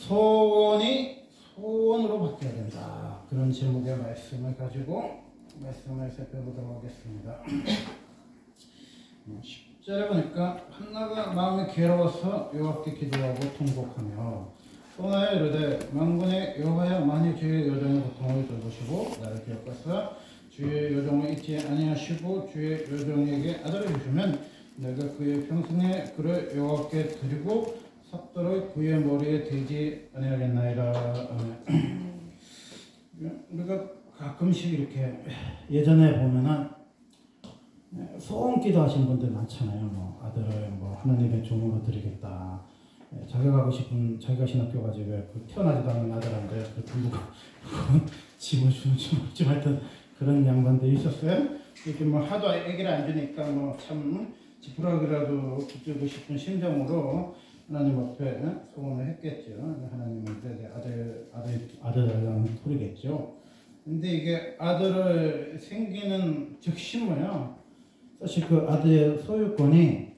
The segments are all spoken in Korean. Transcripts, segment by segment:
소원이 소원으로 바뀌어야 된다. 그런 제목의 말씀을 가지고 말씀을 살펴보도록 하겠습니다. 10절에 보니까 한나가 마음이 괴로워서 여호와께 기도하고 통곡하며 소원하여 이르되 만군의 여호와여 만일 주의 여종의 고통을 돌보시고 나를 기억하사 주의 여종을 잊지 아니하시고 주의 여종에게 아들을 주시면 내가 그의 평생에 그를 여호와께 드리고 삭도를 그의 머리에 대지 아니하겠나이다. 우리가 가끔씩 이렇게 예전에 보면은 소원 기도하신 분들 많잖아요. 뭐 아들을 뭐 하나님의 종으로 드리겠다. 자기가 가고 싶은 자기가 신학교 가지고 그 태어나지도 않은 아들한테 그 부부가 집을 주는지 뭔지 하여튼 그런 양반들이 있었어요. 이렇게 뭐 하도 애기를 안 주니까 뭐 참 지푸라기라도 붙들고 싶은 심정으로 하나님 앞에 소원을 했겠죠. 하나님한테 아들을 토리겠죠. 근데 이게 아들을 생기는 즉시 뭐야? 사실 그 아들의 소유권이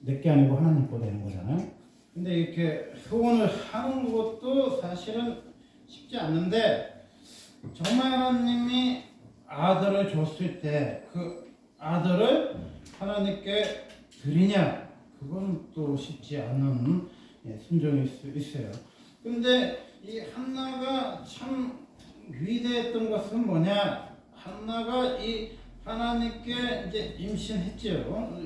내게 아니고 하나님 거 되는 거잖아요. 근데 이렇게 소원을 하는 것도 사실은 쉽지 않는데 정말 하나님이 아들을 줬을 때 그 아들을 하나님께 드리냐? 그건 또 쉽지 않은 순종일 수 있어요. 근데 이 한나가 참 위대했던 것은 뭐냐? 한나가 이 하나님께 이제 임신했죠.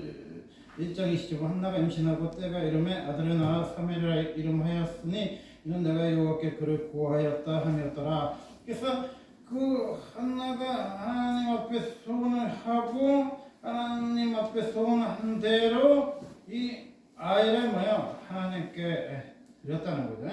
1장 20절 한나가 임신하고 때가 이름에 아들을 낳아 사무엘이라 이름하였으니 이는 내가 여호와께 그를 구하였다 함이었더라. 그래서 그 한나가 하나님 앞에 소원을 하고 하나님 앞에 소원한 대로 이 아이를 뭐야 하나님께 드렸다는 거죠.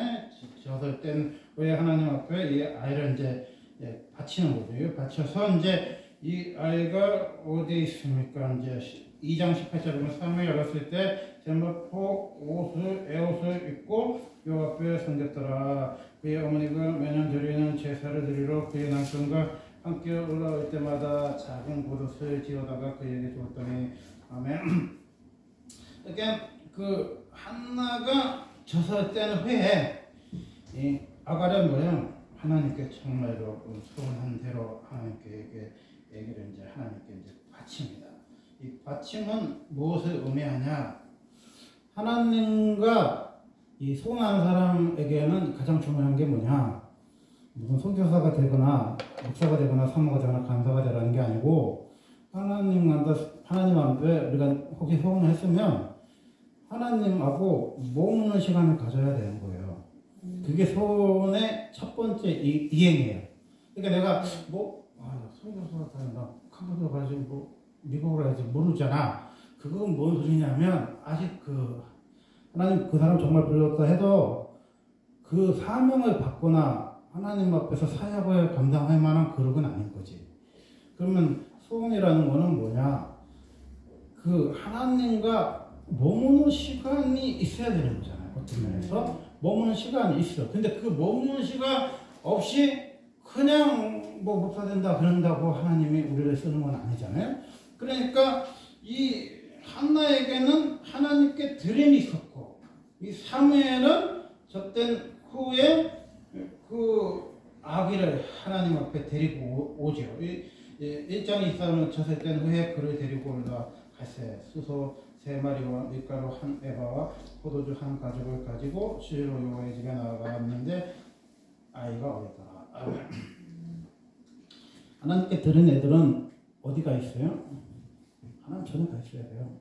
젖을 땐 왜 하나님 앞에 이 아이를 이제 바치는 거죠. 바쳐서 이제 이 아이가 어디 있습니까? 이제 2장 18절에 보면 사무엘이 어렸을 때 제목포 에옷을 입고 여호와 앞에 섬겼더라. 그의 어머니가 매년 드리는 제사를 드리러 그의 남편과 함께 올라올 때마다 작은 그릇을 지어다가 그에게 주었더니 아멘. 그러니까 그 한나가 젖을 뗀 후에 이 아가를 뭐야 하나님께 정말로 소원한 대로 하나님께 얘기를 이제 하나님께 이제 바칩니다. 이 바침은 무엇을 의미하냐? 하나님과 이 소원하는 사람에게는 가장 중요한 게 뭐냐? 무슨 선교사가 되거나 목사가 되거나 사모가 되거나 간사가 되라는 게 아니고 하나님 앞에 우리가 혹시 소원을 했으면 하나님하고 머무는 시간을 가져야 되는 거예요. 그게 소원의 첫 번째 이행이에요. 그러니까 내가 선교사가 된다, 캄보디아 가야지, 미국으로 가야지 모르잖아. 그건 뭔 소리냐면 아직 그 하나님 그 사람 정말 불렀다 해도 그 사명을 받거나 하나님 앞에서 사역을 감당할 만한 그릇은 아닌 거지. 그러면 소원이라는 거는 뭐냐? 그 하나님과 머무는 시간이 있어야 되는 거잖아요. 어떤 면에서 머무는 시간이 있어. 근데 그 머무는 시간 없이 그냥 뭐 목사 된다 그런다고 하나님이 우리를 쓰는 건 아니잖아요. 그러니까 이 한나에게는 하나님께 드림이 있었고 이 사무엘은 젖된 후에 그 아기를 하나님 앞에 데리고 오죠. 1장 24는 젖을 뗀 후에 그를 데리고 올라 갈새 수소 3마리와 밀가루 1에바와 포도주 1가죽을 가지고 실로 여호와의 집에 나아갔는데 아이가 어리더라. 하나님께 들은 애들은 어디가 있어요? 하나님 전에 가 있어야 돼요.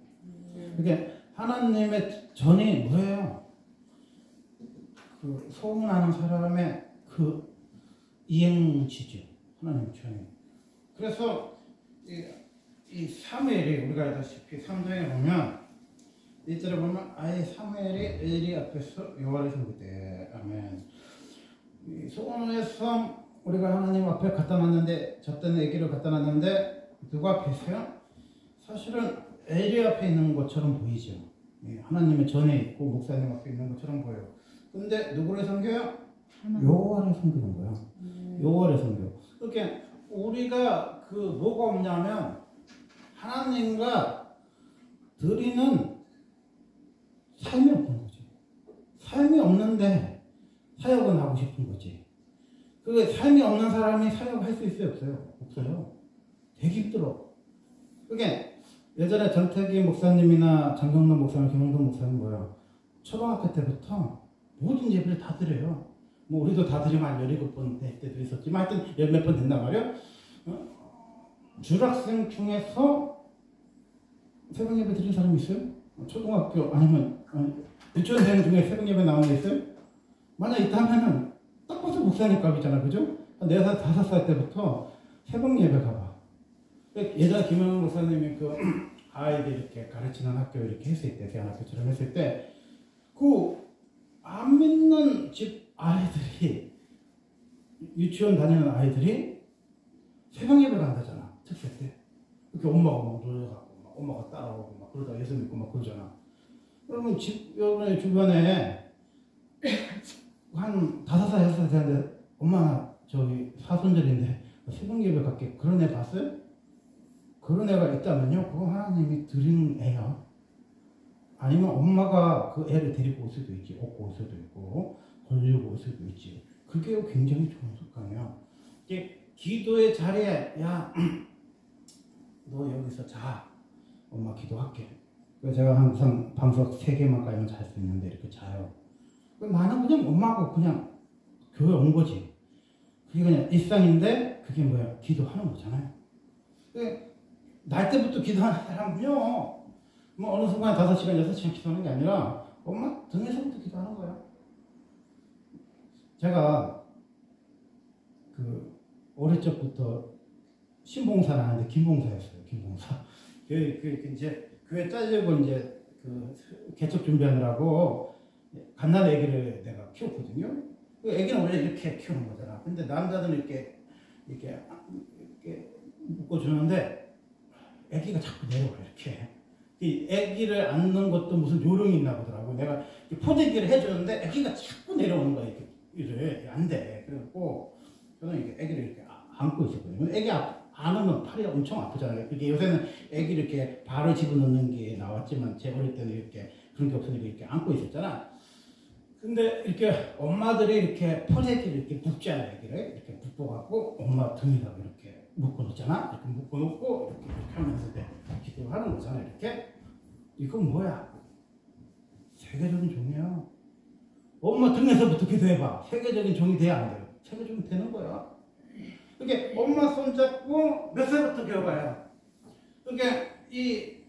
그게 하나님의 전이 뭐예요? 그 소문하는 사람의 그 이행지죠. 하나님 전이. 그래서 이 사무엘이 우리가 알다시피 3장에 보면 1절에 보면 아예 사무엘이 엘리 앞에서 여호와를 섬기대. 아멘. 이 소원에서 우리가 하나님 앞에 갖다 놨는데 젖된 아기를 갖다 놨는데 누구 앞에 있어요? 사실은 엘리 앞에 있는 것처럼 보이죠. 하나님의 전에 있고 목사님 앞에 있는 것처럼 보여요. 근데 누구를 섬겨요? 여호와를 섬기는 거야. 여호와를 섬겨. 그러니까 우리가 그 뭐가 없냐면 하나님과 드리는 삶이 없는 거죠. 삶이 없는데 사역은 하고 싶은 거지. 그게 삶이 없는 사람이 사역할 수 있어요, 없어요? 없어요. 되게 힘들어. 그게 예전에 전태기 목사님이나 장경론 목사님, 김홍돈 목사님 뭐야, 초등학교 때부터 모든 예배를 다 드려요. 뭐 우리도 다 드리면 한 17번 될 때도 있었지만 하여튼 열 몇 번 된단 말이야. 중학생 중에서 새벽 예배 드린 사람이 있어요? 초등학교 아니면 유치원생 중에 새벽 예배 나온 게 있어요? 만약 있다면은 딱 봐서 목사님 값이잖아, 그죠? 4살, 5살 때부터 새벽 예배 가봐. 예전에 김영훈 목사님이 그 아이들 이렇게 가르치는 학교 이렇게 했을 때, 대안학교처럼 했을 때, 안 믿는 집 아이들이, 유치원 다니는 아이들이 새벽 예배 간다잖아, 특세 때. 그렇게 엄마가 막 놀려가고, 막 엄마가 따라오고, 막 그러다 예수 믿고 막 그러잖아. 그러면 여러분의 주변에 한 5살, 6살 되는데, 엄마, 저기 사손들인데, 새벽 예배 갈게. 그런 애 봤어요? 그런 애가 있다면요, 그거 하나님이 드린 애야. 아니면 엄마가 그 애를 데리고 올 수도 있지, 업고 올 수도 있고, 걸리고 올 수도 있지. 그게 굉장히 좋은 습관이야. 이게 기도의 자리에, 야, 너 여기서 자. 엄마 기도할게. 그래서 제가 항상 방석 3개만 까면 잘 수 있는데 이렇게 자요. 나는 그냥 엄마하고 그냥 교회 온 거지. 그게 그냥 일상인데, 그게 뭐야? 기도하는 거잖아요. 날 때부터 기도하는 사람은요, 뭐 어느 순간 5시간, 6시간 기도하는 게 아니라 엄마 등에서부터 기도하는 거야. 제가 어릴 적부터 신봉사를 하는데 김봉사였어요. 김봉사. 이제 교회 짜려고 이제 개척 준비하느라고 갓난 아기를 내가 키웠거든요. 아기는 원래 이렇게 키우는 거잖아. 근데 남자들은 이렇게 묶어주는데 아기가 자꾸 내려와 이렇게. 이 아기를 안는 것도 무슨 요령이 있나 보더라고. 내가 포대기를 해주는데 아기가 자꾸 내려오는 거야. 이래 안 돼. 그래갖고 저는 이렇게 아기를 이렇게 안고 있었거든요. 아기 안으면 팔이 엄청 아프잖아요. 이게 요새는 아기를 이렇게 발을 집어넣는 게 나왔지만 제 어릴 때는 이렇게 그런 게 없으니까 이렇게 안고 있었잖아. 근데 이렇게 엄마들이 이렇게 포대기를 이렇게 묶잖아요. 아기를 이렇게 묶어갖고 엄마 등에다가 이렇게 묶어놓잖아. 이렇게 묶어놓고 이렇게 하면서 기도하는 거잖아. 이렇게. 이건 뭐야? 세계적인 종이야. 엄마 등에서부터 기도해봐. 세계적인 종이 돼야 안 돼요. 세계적인 되는 거야. 그게 엄마 손잡고 몇 살부터 배워가요. 그게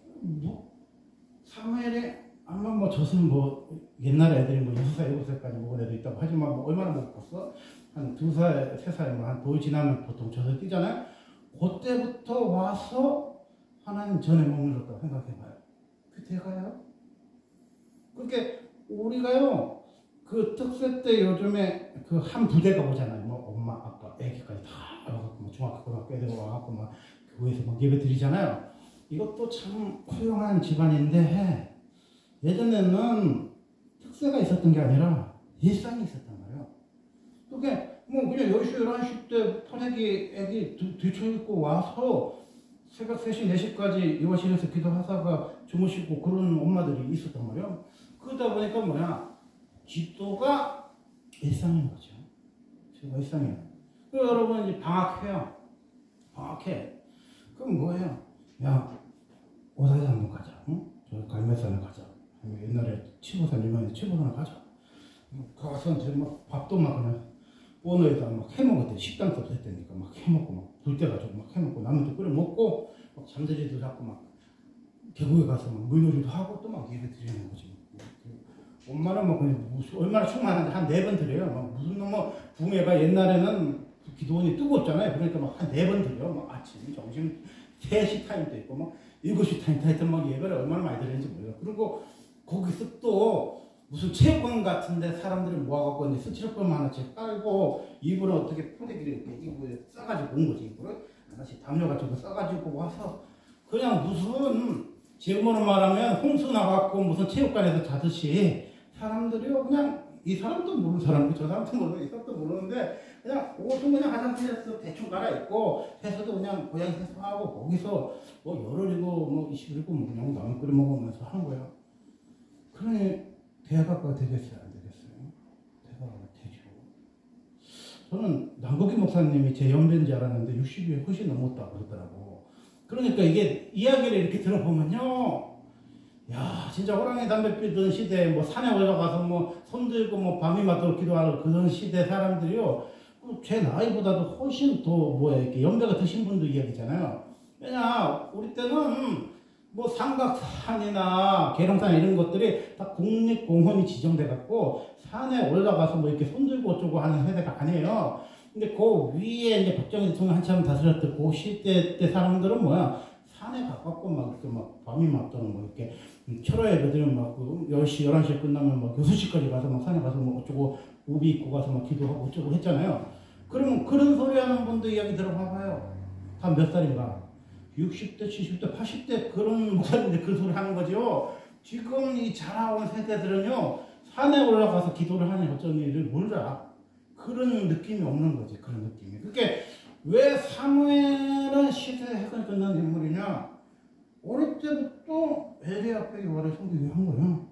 사무엘이 아마 뭐 젖은 뭐 옛날에 애들이 뭐 6살, 7살까지 먹은 애도 있다고 하지만 뭐 얼마나 못 봤어? 한 2살, 3살 뭐 한 돌 지나면 보통 젖을 뛰잖아요. 그때부터 와서 하나님 전에 머물렀다고 생각해봐요. 그 돼가요? 그렇게 우리가요 그 특세 때 요즘에 그 한 부대가 오잖아요. 뭐 엄마, 아빠, 애기까지 다 와갖고 뭐 중학교, 고등학교 애들 와갖고 막 교회에서 막 예배 드리잖아요. 이것도 참 훌륭한 집안인데 예전에는 특세가 있었던 게 아니라 일상이 있었단 말이에요. 그게 뭐 그냥 10시, 11시 때 포대기 애기 뒤쳐입고 와서 새벽 3시, 4시까지 요실에서 기도하다가 주무시고 그런 엄마들이 있었단 말이에요. 그러다 보니까 뭐야? 기도가 일상인 거죠. 기도가 일상이에요. 그리고 여러분 이제 방학해요. 방학해. 그럼 뭐예요? 야, 오사지 한번 가자. 응? 저 갈매산을 가자. 옛날에 치보산 유명해서 치보산을 가자. 가서 이제 막 밥도 막 그냥 버너에다 막 해먹을 때 식당도 없었다니까 막 해먹고 막 불 때가지고 막 해먹고 라면도 끓여 먹고 막 잠들이도 자꾸 막 계곡에 가서 막 물놀이도 하고 또 막 예배 드리는 거지. 엄마는 뭐 그냥 얼마나 충만한데 한 4번 드려요. 막 무슨 뭐 붕애가 옛날에는 기도원이 뜨거웠잖아요. 그러니까 막 한 4번 드려. 막 아침, 점심 3시 타임도 있고 막 7시 타임도 하여튼 막 예배를 얼마나 많이 드리는지 몰라요. 그리고 거기서 또 무슨 체육관 같은데 사람들이 모아갖고 이제 스티로폼 하나씩 깔고 이불을 어떻게 포대기를 이렇게 이불에 싸가지고 온 거지. 이불을 하나씩 담요가지고 싸가지고 와서 그냥 무슨 제목으로 말하면 홍수 나갖고 무슨 체육관에서 자듯이 사람들이요 그냥 이 사람도 모르는 사람이고 저 사람도 모르는 이 사람도 모르는데 그냥 옷은 그냥 화장실에서 대충 갈아입고 해서도 그냥 고양이 세수하고 거기서 뭐 열흘이고 뭐 20일이고 뭐 그냥 라면 끓여 먹으면서 하는 거야. 그러니 대학가가 되겠어요? 안 되겠어요? 대학가가 되죠. 저는 남국희 목사님이 제 연배인 줄 알았는데 60이 훨씬 넘었다 그러더라고. 그러니까 이게 이야기를 이렇게 들어보면요, 야, 진짜 호랑이 담배 피던 시대에 뭐 산에 올라가서 뭐 손들고 뭐 밤이 맞도록 기도하는 그런 시대 사람들이요, 제 나이보다도 훨씬 더 뭐야, 이렇게 연배가 드신 분들 이야기잖아요. 왜냐, 우리 때는 뭐 삼각산이나 계룡산 이런 것들이 다 국립공원이 지정돼 갖고 산에 올라가서 뭐 이렇게 손들고 어쩌고 하는 세대가 아니에요. 근데 그 위에 이제 박정희 대통령 한참 다스렸을 그 시대 때 사람들은 뭐야, 산에 가깝고 막 이렇게 막 밤이 맞도록 뭐 이렇게 철야 예배들은 막 10시, 11시에 끝나면 막 6시까지 가서 막 산에 가서 뭐 어쩌고 우비 입고 가서 막 기도하고 어쩌고 했잖아요. 그러면 그런 소리 하는 분들 이야기 들어봐봐요. 다 몇 살인가? 60대, 70대, 80대 그런 목사님들 그 소리 하는 거죠. 지금 이 자라온 세대들은요, 산에 올라가서 기도를 하니 어쩐 일을 몰라. 그런 느낌이 없는 거지, 그런 느낌이. 그게 왜 사무엘은 시대의 해가 끝난 인물이냐? 어릴 때부터 에게 앞에 요한을 섬기게 한 거야.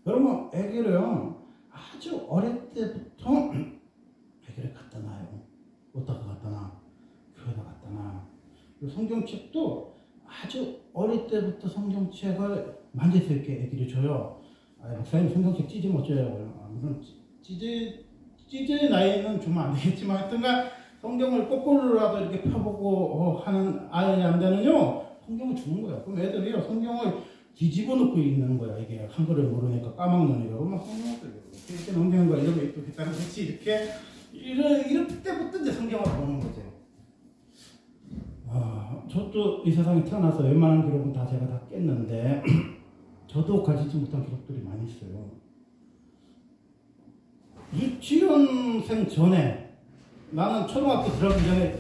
여러분, 애기를요, 아주 어릴 때부터 애기를 갖다 놔요. 어디다가 갖다 놔? 교회에다 갖다 놔. 성경책도 아주 어릴 때부터 성경책을 만질 수 있게 애기를 줘요. 아, 목사님 성경책 찢으면 어쩌냐고요. 물론 찢을 나이는 주면 안 되겠지만 하여튼간 성경을 거꾸로라도 이렇게 펴보고 하는 아이한테는요, 성경을 주는 거야. 그럼 애들이요, 성경을 뒤집어 놓고 있는 거야. 이게 한글을 모르니까 까막눈이라고 막 성경을 이렇게 넘기는 거야. 이러고 또 기타를 같이 이렇게 이럴 때부터 이제 성경을 보는 거죠. 저도 이 세상에 태어나서 웬만한 기록은 다 제가 다 깼는데 저도 가지지 못한 기록들이 많이 있어요. 유치원생 전에, 나는 초등학교 들어가기 전에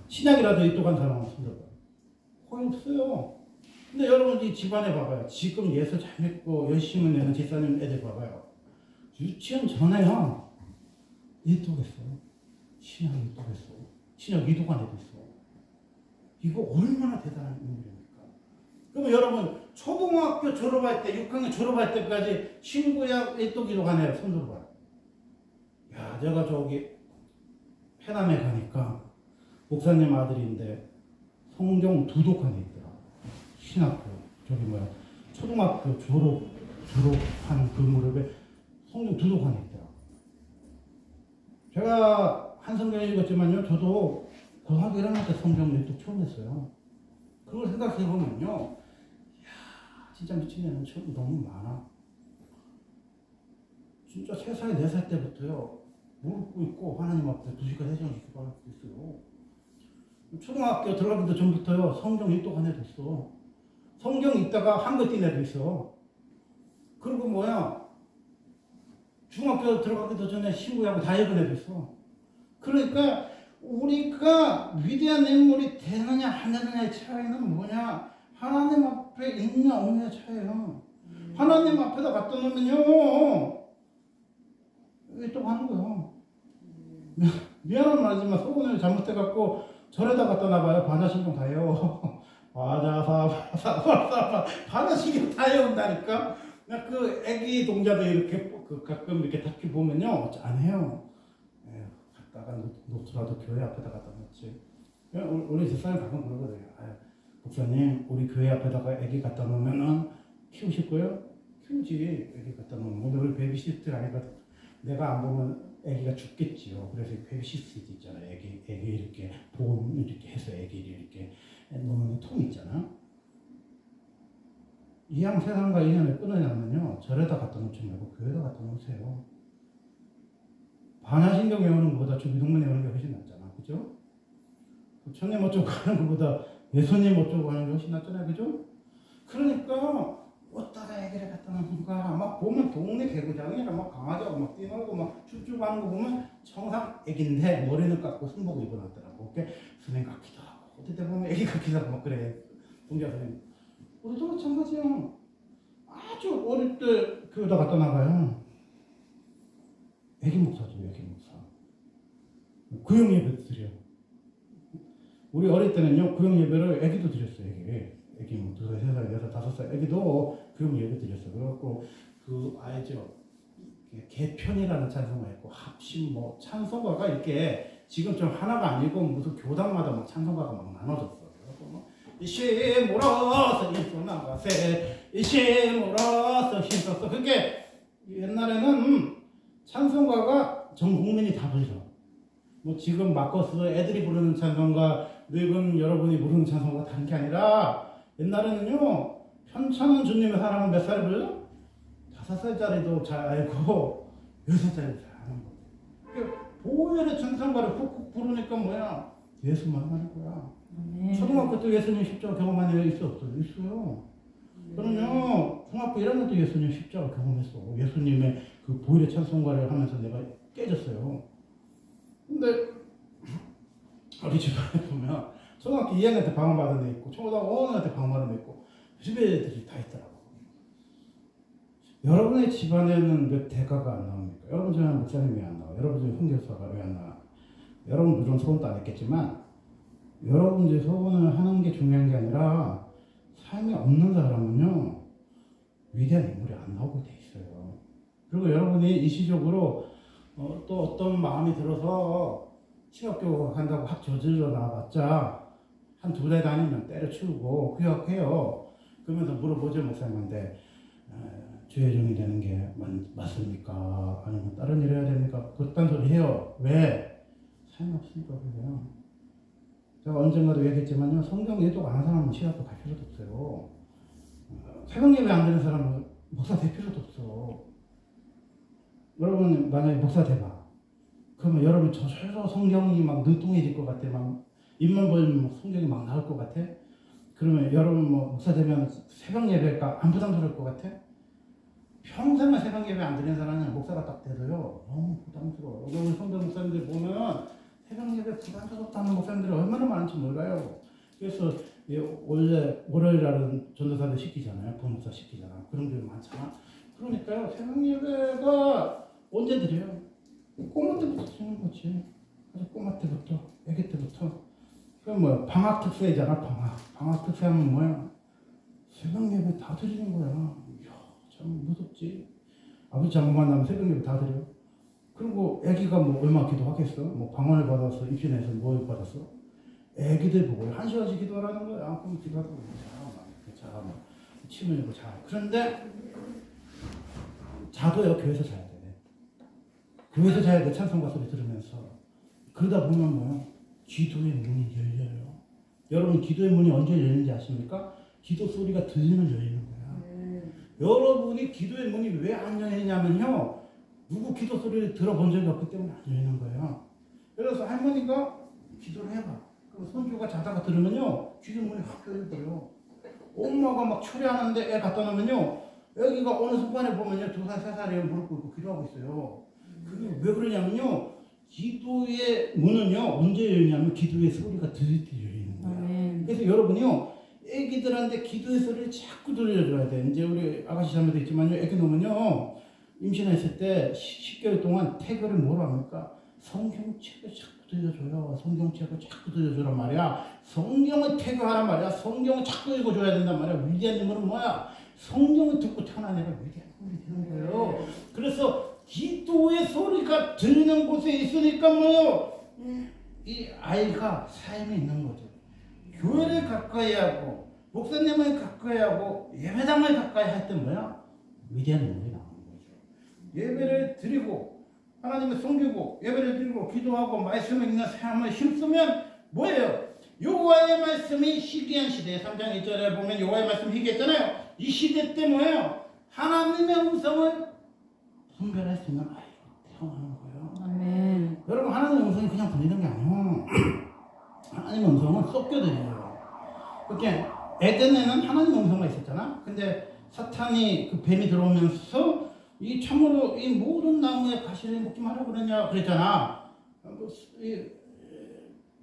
신약이라도 입독한 사람은 손들어봐요. 거의 없어요. 근데 여러분 이 집안에 봐봐요. 지금 예수 잘 믿고 열심히 내는 집사님 애들 봐봐요. 유치원 전에요, 입독했어요. 신약 입독했어. 신약 이독한 애도 있어. 이거 얼마나 대단한 인물입니까? 그러면 여러분, 초등학교 졸업할 때, 6학년 졸업할 때까지 신구약 일독 기록한 애를 손들어봐요. 야, 내가 저기 해남에 가니까 목사님 아들인데 성경 두독한 애 있더라. 신학교, 저기 뭐야, 초등학교 졸업한 그 무렵에 성경 두독한 애 있더라. 제가 한성경 읽었지만요, 저도 고등학교 1학년 때 성경 일독 처음 했어요. 그걸 생각해보면요, 이야, 진짜 미친 애는 너무 많아. 진짜 3살, 4살 때부터요, 무릎 꿇고 하나님 앞에 2시간, 3시간씩 기도할 수 있어요. 초등학교 들어가기도 전부터요, 성경 일독한 애도 있어. 성경 읽다가 한글 띈 애도 있어. 그리고 뭐야, 중학교 들어가기도 전에 신구약을 다 읽은 애도 있어. 그러니까 우리가 위대한 인물이 되느냐 안 되느냐의 차이는 뭐냐? 하나님 앞에 있냐 없느냐의 차이예요. 하나님 앞에다 갖다 놓으면요, 또 하는 거예요. 미안한 말이지만 소원을 잘못해갖고 절에다 갖다 놔봐요. 반야신경 다 해요. 반야신경 다 해온다니까. 그 애기 동자도 이렇게 가끔 이렇게 다큐 보면요, 안 해요. 갖다가 놓더라도 교회 앞에다 갖다 놓지. 우리 집사람 가끔 그러거든요. 목사님, 우리 교회 앞에다가 애기 갖다 놓으면은 키우실 거예요? 키우지. 애기 갖다 놓으면. 근데 우리 베이비시스터 아니거든. 내가 안 보면 애기가 죽겠지요. 그래서 베이비시스터 있잖아요. 애기 이렇게 보험 이렇게 해서 애기를 이렇게 놓는 통 있잖아. 이양 세상과 인연을 끊으냐면요, 절에다 갖다 놓지 말고 교회에다 갖다 놓으세요. 반야신경 외우는 것보다 주기도문 외우는 게 훨씬 낫잖아. 그죠? 부처님 어쩌고 하는 것보다 예수님 어쩌고 하는 게 훨씬 낫잖아요. 그죠? 그러니까 어디다가 애기를 갖다 놓는가. 막 보면 동네 개구장이라 막 강아지하고 막 뛰놀고 막 춤추고 하는 거 보면 청상 애기인데 머리는 깎고 순복 입어놨더라고. 그게 스님 같기도 하고 어떨 때 보면 애기 같기도 하고 막 그래. 동자 선생님. 우리도 마찬가지야. 아주 어릴 때 교회에다 갖다 나가요. 애기 목사죠, 애기 목사. 구역 예배 드려. 우리 어릴 때는요, 구역 예배를 애기도 드렸어요, 애기 뭐 2살, 3살, 4살, 5살 애기도 구역 예배 드렸어요. 그래갖고 그 아이죠, 개편이라는 찬송가 있고 합심 뭐 찬송가가 이렇게 지금 좀 하나가 아니고 무슨 교당마다 막 찬송가가 막 나눠졌어. 이심으로서 일어나가세 이심으로서 힘썼어. 그게 옛날에는 찬송가가 전 국민이 다 불러. 뭐 지금 마커스 애들이 부르는 찬송가, 늙은 여러분이 부르는 찬송가 다른 게 아니라 옛날에는요 현찬원 주님의 사랑은 몇 살에 불러? 5살짜리도 잘 알고 6살짜리도 잘 아는 거예요. 보혈의 찬송가를 푹푹 부르니까 뭐야? 예수 만나는 거야. 네. 초등학교 때 예수님 십자가 경험한 애 있어 없어요? 있어요. 그러면 중학교 1학년 때 예수님 십자가 경험했어. 예수님의 그 보혈의 찬송가를 하면서 내가 깨졌어요. 근데 우리 집안에 보면 초등학교 2학년 때 방언받은 애 있고 초등학교 5학년 때 방언받은 애 있고 집애들이 다 있더라고. 여러분의 집안에는 몇 대가가 안 나옵니까? 여러분 집안에 목사님이 왜 안 나와? 여러분 집에 훈교사가 왜 안 나와? 여러분 물론 소원도 안 했겠지만 여러분 이제 소원을 하는 게 중요한 게 아니라 삶이 없는 사람은요 위대한 인물이 안 나오게 돼 있어요. 그리고 여러분이 일시적으로 또 어떤 마음이 들어서 취업교 간다고 확 저질러 나와봤자 한 2달 다니면 때려치우고 휴학해요. 그러면서 물어보죠 목사님한테 주혜종이 되는 게 맞습니까? 아니면 다른 일 해야 됩니까? 그딴 소리 해요. 왜? 삶이 없으니까 그래요. 제가 언젠가도 얘기했지만요. 성경 예독 안 하는 사람은 시합도 갈 필요도 없어요. 새벽 예배 안 되는 사람은 목사 될 필요도 없어. 여러분 만약에 목사 돼봐. 그러면 여러분 저절로 성경이 막 능통해질 것 같아. 막 입만 벌리면 성경이 막 나올 것 같아. 그러면 여러분 뭐 목사 되면 새벽 예배가 안 부담스러울 것 같아? 평생을 새벽 예배 안 드리는 사람은 목사가 딱 돼도요 너무 부담스러워. 우리 성경 목사님들 보면 새벽 예배 부담스럽다는 목사님들이 얼마나 많은지 몰라요. 그래서 원래 월요일날은 전도사들 시키잖아요. 부목사 시키잖아. 그런 게 많잖아. 그러니까요 새벽 예배가 언제 드려요? 꼬마 때부터 드리는 거지. 그래서 꼬마 때부터, 애기 때부터. 그럼 뭐야? 방학 특세잖아. 방학 특세 하면 뭐야? 새벽 예배 다 드리는 거야. 이야, 참 무섭지. 아버지 장모 만나면 새벽 예배 다 드려. 그리고 애기가 뭐 얼마 기도하겠어? 뭐 방언을 받았어? 입신해서 뭘 받았어? 애기들 보고 1시간씩 기도하라는 거야. 그럼 기도하다 보면 자, 침 흘리고 자. 그런데 자도요 교회에서 자야 돼. 교회에서 자야 돼. 찬송가 소리 들으면서. 그러다 보면 뭐야? 기도의 문이 열려요. 여러분 기도의 문이 언제 열리는지 아십니까? 기도 소리가 들리면 열리는 거야. 여러분이 기도의 문이 왜 안 열리냐면요. 누구 기도 소리를 들어본 적이 없기 때문에 안 열리는 거예요. 그래서 할머니가 기도를 해봐. 그럼 손주가 자다가 들으면요. 기도 문이 확 열려버려요. 엄마가 막 초래하는데 애 갖다 놓으면요. 여기가 어느 순간에 보면요. 2살, 3살에 무릎 꿇고 기도하고 있어요. 그게 왜 그러냐면요. 기도의 문은요. 언제 열리냐면 기도의 소리가 들릴 때 열리는 거예요. 그래서 여러분이요. 애기들한테 기도의 소리를 자꾸 들려줘야 돼. 이제 우리 아가씨 자매도 있지만요. 애기 놓으면요. 임신했을 때 10개월 동안 태교를 뭐로 합니까? 성경책을 자꾸 들려줘요. 성경책을 자꾸 들려주란 말이야. 성경을 태교하란 말이야. 성경을 자꾸 읽어줘야 된단 말이야. 위대한 인물은 뭐야? 성경을 듣고 태어난 애가 위대한 인물이 되는 거예요. 그래서 기도의 소리가 들리는 곳에 있으니까 뭐요? 이 아이가 삶이 있는 거죠. 교회를 가까이 하고 목사님을 가까이 하고 예배당을 가까이 할 때 뭐야? 위대한 인물이 나오는 거죠. 예배를 드리고 하나님을 섬기고 예배를 드리고 기도하고 말씀을 읽는 삶을 힘쓰면 뭐예요? 여호와의 말씀이 희귀한 시대에 3장 1절에 보면 여호와의 말씀이 희귀했잖아요. 이 시대 때 뭐예요? 하나님의 음성을 분별할 수 있는 아이가 태어나는 거예요. 아멘. 여러분 하나님의 음성이 그냥 들리는 게 아니에요. 하나님의 음성은 섞여들려요. 그렇게 에덴에는 하나님의 음성만 있었잖아. 근데 사탄이 그 뱀이 들어오면서 이 참으로 이 모든 나무의 가시를 먹지 마라 그러냐 그랬잖아. 이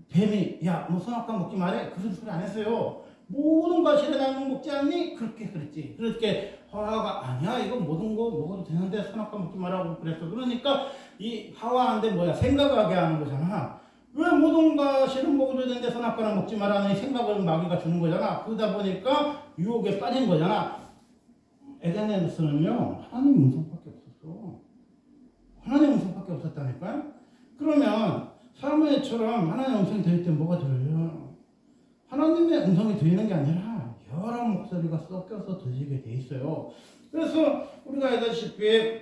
뱀이 야 뭐 선악과 먹지 말래 그런 소리 안 했어요. 모든 가시를 나무 먹지 않니? 그렇게 그랬지. 그렇게 하와가 아니야 이거 모든 거 먹어도 되는데 선악과 먹지 말라고 그랬어. 그러니까 이 하와한테 뭐야 생각하게 하는 거잖아. 왜 모든 가시를 먹어도 되는데 선악과는 먹지 말라는 생각을 마귀가 주는 거잖아. 그러다 보니까 유혹에 빠진 거잖아. 에덴에서는요 하나님 음성밖에 없었어. 하나님의 음성밖에 없었다니까요. 그러면 사무엘처럼 하나님의 음성이 들릴 때 뭐가 들려요? 하나님의 음성이 들리는 게 아니라 여러 목소리가 섞여서 들리게 돼 있어요. 그래서 우리가 알다시피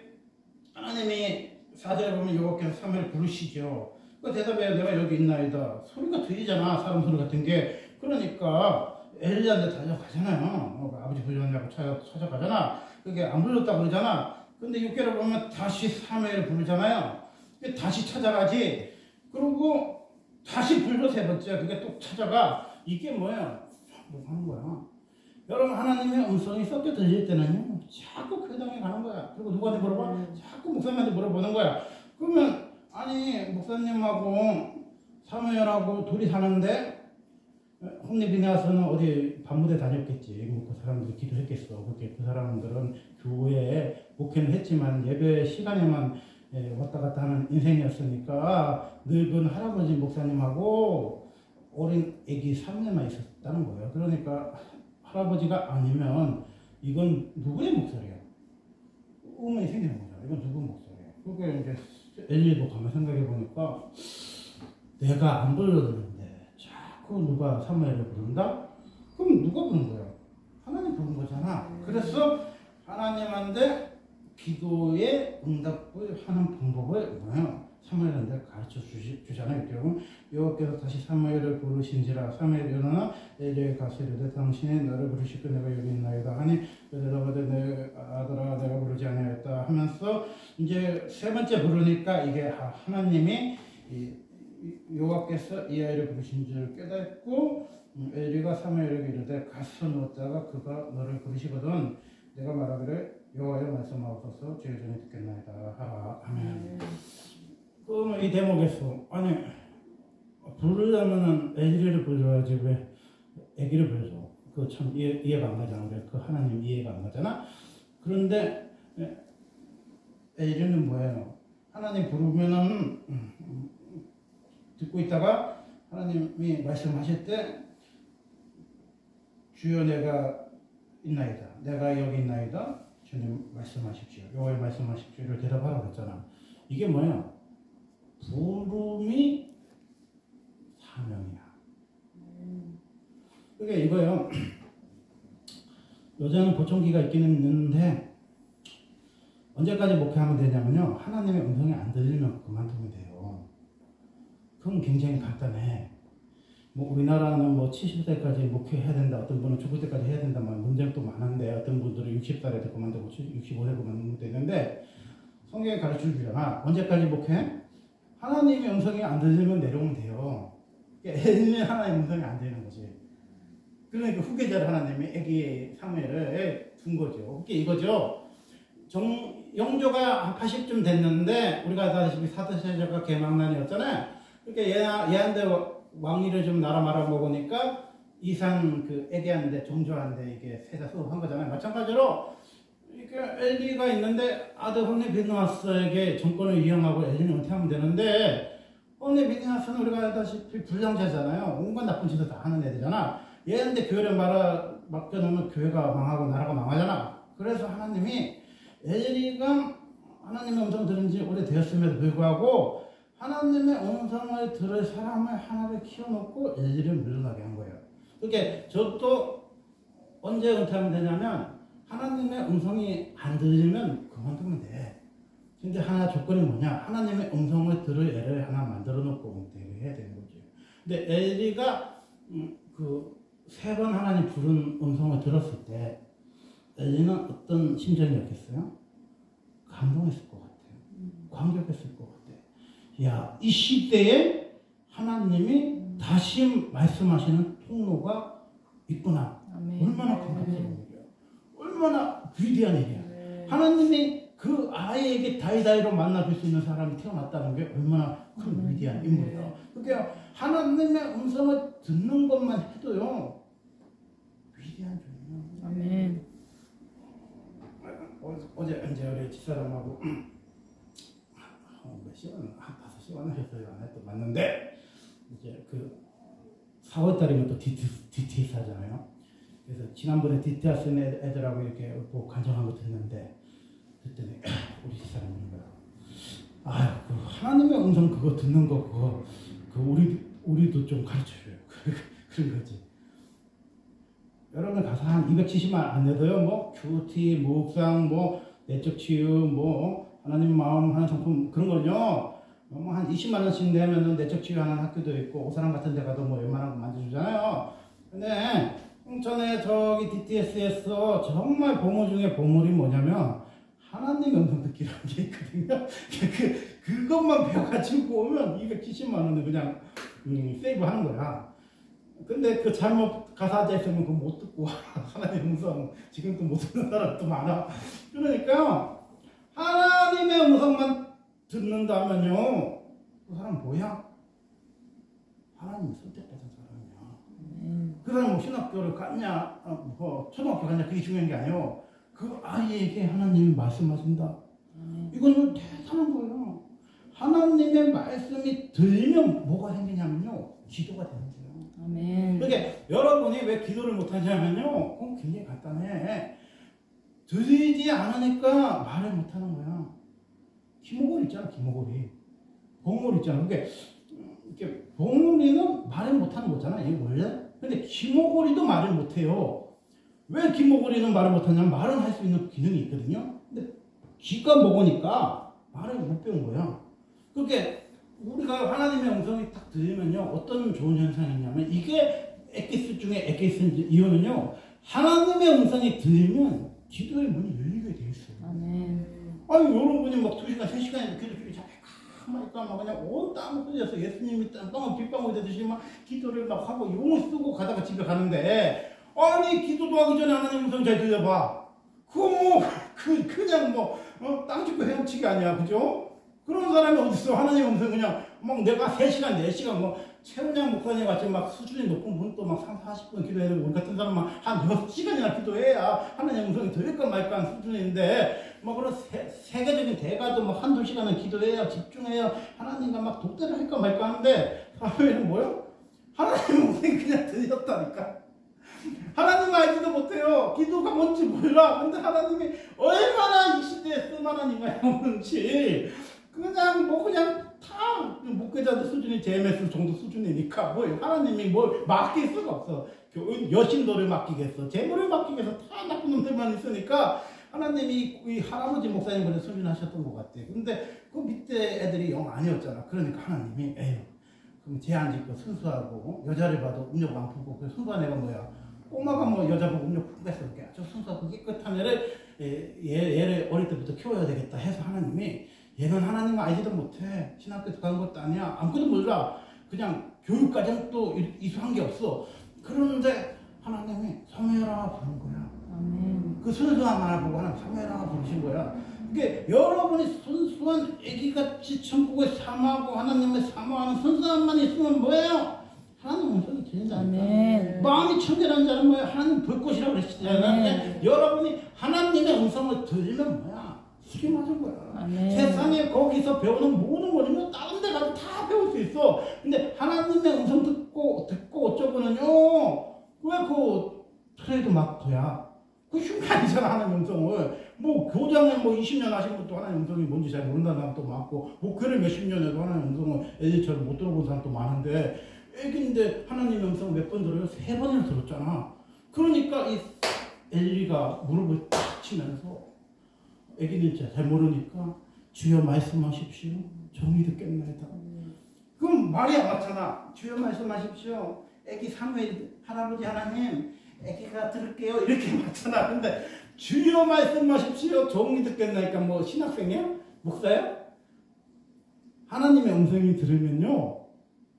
하나님이 4절에 보면 여호와께서 사무엘을 부르시죠. 그 대답에 내가 여기 있나이다. 소리가 들리잖아. 사람 소리 같은 게. 그러니까 엘리야한테 달려가잖아요. 아버지 부르냐고 찾아가잖아. 그게 안 불렀다고 그러잖아. 근데 6개를 보면 다시 사무엘을 부르잖아요. 다시 찾아가지. 그리고 다시 불러 세 번째. 그게 또 찾아가. 이게 뭐야? 뭐 하는 거야? 여러분, 하나님의 음성이 섞여 들릴 때는요, 자꾸 교당에 가는 거야. 그리고 누구한테 물어봐? 자꾸 목사님한테 물어보는 거야. 그러면 아니, 목사님하고 사무엘하고 둘이 사는데 홈리 비냐스는 어디 밤무대 다녔겠지. 뭐 그 사람들이 기도했겠어. 그렇게 그 사람들은 교회에 목회는 했지만 예배 시간에만 왔다 갔다 하는 인생이었으니까 늙은 할아버지 목사님하고 어린 애기 3명만 있었다는 거예요. 그러니까 할아버지가 아니면 이건 누구의 목소리야? 의문이 생기는 거죠. 이건 누구 목소리야? 그게 이제 엘리도 가만 생각해 보니까 내가 안 불러드는데 자꾸 누가 사무엘을 부른다? 그럼 누가 부른 거야? 하나님 부른 거잖아. 그래서 하나님한테 기도에 응답을 하는 방법을 뭐예요? 사무엘한테 가르쳐 주잖아요. 여러분, 여호와께서 다시 사무엘을 부르신지라. 사무엘이 일어나 엘리에게 가서 이르되 당신이 나를 부르시고 내가 여기 있나이다 하니 대답하되 내 아들아 내가 부르지 아니하였다 하면서 이제 세 번째 부르니까 이게 하나님이 여호와께서 이 아이를 부르신 줄 깨닫고 엘리가 사무엘에게 이르되 가서 누웠다가 그가 너를 부르시거든 내가 말하기를 여호와여 말씀하옵소서 주의 종이 듣겠나이다 하라. 아멘. 그러면 이 대목에서 아니 부르려면은 엘리를 불러야지 왜 애기를 불러? 그거 참 이해가 안 가잖아. 그 하나님 이해가 안 가잖아. 그런데 엘리는 뭐예요? 하나님 부르면은 듣고 있다가 하나님이 말씀하실 때 주여 내가 있나이다. 내가 여기 있나이다. 주님 말씀하십시오. 여호와의 말씀하십시오를 대답하라고 했잖아. 이게 뭐야? 부름이 사명이야. 그게 이거예요. 요새는 보청기가 있기는 있는데 언제까지 목회하면 되냐면요. 하나님의 음성이 안 들리면 그만두면 돼요. 그럼 굉장히 간단해. 뭐 우리나라는 뭐 70세까지 목회해야 된다. 어떤 분은 죽을 때까지 해야 된다. 막 문제도 많은데 어떤 분들은 60살에도 그만두고 65세 그만두면 되는데 성경에 가르쳐 주잖아. 언제까지 목회? 하나님의 음성이 안 들리면 내려오면 돼요. 그러니까 하나님의 음성이 안 되는 거지. 그러니까 후계자를 하나님이 애기 사무엘을 둔 거죠. 그게 이거죠. 영조가 한 80쯤 됐는데 우리가 아다시피 사드세자가 개망난이었잖아요. 그러니까 얘한테 왕위를 좀 나라 말아먹으니까 이상 그 애기한테 정조한테 이게 세자 수업한 거잖아요. 마찬가지로 엘리가 있는데 아들 홈리 비느하스에게 정권을 이용하고 엘리는 은퇴하면 되는데 홈리 비느하스는 우리가 알다시피 불량자잖아요. 온갖 나쁜 짓을 다 하는 애들이잖아. 얘한테 교회를 맡겨놓으면 교회가 망하고 나라가 망하잖아. 그래서 하나님이 엘리가 하나님의 음성 들은 지 오래되었음에도 불구하고 하나님의 음성을 들을 사람을 하나를 키워놓고 엘리를 물러나게 한 거예요. 그러니까 저도 언제 은퇴하면 되냐면 하나님의 음성이 안 들리면 그만두면 돼. 근데 하나 조건이 뭐냐? 하나님의 음성을 들을 애를 하나 만들어 놓고 은퇴를 해야 되는 거죠. 근데 엘리가 그 세 번 하나님 부른 음성을 들었을 때 엘리는 어떤 심정이었겠어요? 감동했을 것 같아요. 감격했을 것 같아요. 야, 이 시대에 하나님이 다시 말씀하시는 통로가 있구나. 아멘. 얼마나 감격스러운 일이야. 얼마나 위대한 일이야. 하나님이 그 아이에게 다이다이로 만나줄 수 있는 사람이 태어났다는 게 얼마나 큰 위대한 인물이야. 그러니까 하나님의 음성을 듣는 것만 해도요. 위대한 존재야. 아멘. 어제 우리 집사람하고 몇 시간? 한 5시간 하셨어요. 안 했던 맞는데 이제 그 4월달이면 또 DTS 하잖아요. 그래서 지난번에 DTS 쓴 애들하고 이렇게 뭐 간청한 거 듣는데 그랬더니 우리 집사람이 그러는 거야. 아유, 그 하나님의 음성 그거 듣는 거 그거 우리도 좀 가르쳐줘요. 그런 거지. 여러분 가서 한 270만 안 내도요. 뭐 큐티, 묵상, 뭐 내적 치유, 뭐 하나님 마음 하는 상품 그런 거는요. 뭐 한 20만 원씩 내면은 내적 치유하는 학교도 있고 오사람 같은 데 가도 뭐 웬만한 거 만져주잖아요. 근데 전에 저기 DTS에서 정말 보물 중에 보물이 뭐냐면 하나님의 음성 듣기라는 게 있거든요. 그것만 배워가지고 오면 270만 원을 그냥 세이브 하는 거야. 근데 그 잘못 가사자 있으면 그거 못 듣고 하나님의 음성 지금도 못 듣는 사람도 많아. 그러니까 하나님의 음성만 듣는다면요, 그 사람 뭐야? 하나님 선택받은 사람이야. 그 사람 뭐 신학교를 갔냐, 뭐 초등학교 갔냐, 그게 중요한 게 아니에요. 그 아이에게 하나님이 말씀하신다. 이건 대단한 거예요. 하나님의 말씀이 들리면 뭐가 생기냐면요, 기도가 되는 거예요. 아멘. 그러니까 여러분이 왜 기도를 못하냐면요, 그건 굉장히 간단해. 들리지 않으니까 말을 못하는 거야. 기모골 있잖아, 기모골이. 봉골 있잖아. 그러니까 이렇게 봉우리는 말을 못하는 거잖아, 이게 원래. 근데 기모골이도 말을 못해요. 왜 기모골이는 말을 못하냐면 말은 할 수 있는 기능이 있거든요. 근데 귀가 먹으니까 말을 못 배운 거야. 그렇게 우리가 하나님의 음성이 딱 들리면요, 어떤 좋은 현상이 있냐면, 이게 엑기스 중에 엑기스 이유는요, 하나님의 음성이 들리면 기도의 문이 열리게 돼 있어요. 아멘. 아니, 여러분이 막 2시간, 3시간 이렇게 가만히 있다 막 그냥 온 땀을 흘려서 예수님이 땀을 빗방울 되듯이 막 기도를 막 하고 용을 쓰고 가다가 집에 가는데, 아니, 기도도 하기 전에 하나님 음성 잘 들려봐. 그거 뭐, 그냥 뭐, 땅 짚고 헤엄치기 아니야. 그죠? 그런 사람이 어딨어. 하나님 음성 그냥, 막 내가 3시간, 4시간, 뭐, 최은양 목사님 같이 막 수준이 높은 분 또 막 3, 40분 기도해야 되고, 우리 같은 사람은 한 6시간이나 기도해야 하나님 음성이 들릴까 말까 하는 수준인데, 뭐 그런 세계적인 대가도 뭐 한두 시간은 기도해야, 집중해야 하나님과 막 독대를 할까 말까 하는데, 사회는 뭐요? 하나님 음성이 그냥 들렸다니까. 하나님 알지도 못해요. 기도가 뭔지 몰라. 근데 하나님이 얼마나 이 시대에 쓸만한 인간이었는지 그냥 뭐 그냥 다 목회자들 수준이 JMS 정도 수준이니까 뭐 하나님이 뭘 맡길 수가 없어. 여신도를 맡기겠어, 재물을 맡기겠어. 다 나쁜 놈들만 있으니까 하나님이 이 할아버지 목사님보다 수준하셨던 것 같아. 근데 그 밑에 애들이 영 아니었잖아. 그러니까 하나님이 에휴, 그럼 쟤안 짓고 순수하고 여자를 봐도 음욕 안 품고 그 순수한 애가 뭐야? 꼬마가 뭐 여자 보고 음욕 품고 했어. 아주 순수하고 깨끗한 애를 얘를 어릴 때부터 키워야 되겠다 해서 하나님이, 얘는 하나님 알지도 못해. 신학교 간 것도 아니야. 아무것도 몰라. 그냥 교육과정도 이수한 게 없어. 그런데 하나님이 사무엘아 부른 거야. 아멘. 그 순수한 하나 보고 하나님 사무엘아 부르신 거야. 그게 여러분이 순수한 애기같이 천국에 사모하고 하나님을 사모하는 순수함만 있으면 뭐예요? 하나님 음성이 들린다니까. 마음이 청결한 자는 뭐예요? 하나님 볼 것이라고 그랬잖아요. 여러분이 하나님의 음성을 들으면 뭐야? 술이 맞은 거야. 아멘. 세상에 거기서 배우는 모든 거는요, 다른 데 가서 다 배울 수 있어. 근데 하나님의 음성 듣고 어쩌고는요, 왜 그 트레이드 마크야? 그 쉬운 게 아니잖아, 하나님 음성을. 뭐 교장에 뭐 20년 하신 것도 하나님 음성이 뭔지 잘 모른다는 사람도 많고, 목회를 몇십 년 해도 하나님 음성을 애들처럼 못 들어본 사람도 많은데, 애기인데 하나님의 음성 몇 번 들어요? 3번이나 들었잖아. 그러니까 이 엘리가 무릎을 탁 치면서, 애기는 진짜 잘 모르니까 주여 말씀하십시오. 정이 듣겠나이다. 그럼 말이 안 맞잖아. 주여 말씀하십시오. 애기 사무엘 할아버지 하나님, 애기가 들을게요. 이렇게 맞잖아. 근데 주여 말씀하십시오. 정이 듣겠나니까 뭐 신학생이야? 목사야? 하나님의 음성이 들으면요,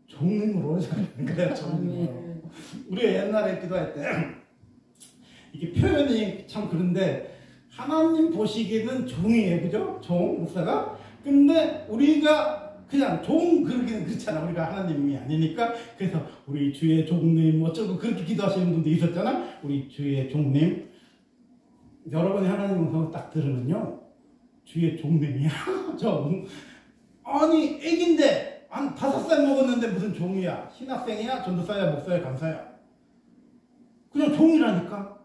종으로 자는 거야. 종으로. 우리 옛날에 기도할 때 이게 표현이 참 그런데, 하나님 보시기에는 종이에요, 그죠? 종, 목사가. 근데 우리가 그냥 종 그러기는 그렇잖아. 우리가 하나님이 아니니까. 그래서 우리 주의 종님 어쩌고 그렇게 기도하시는 분도 있었잖아. 우리 주의 종님. 여러분이 하나님 음성을 딱 들으면요, 주의 종님이야. 종. 아니, 애기인데 한 5살 먹었는데 무슨 종이야? 신학생이야? 전도사야? 목사야? 강사야? 그냥 종이라니까.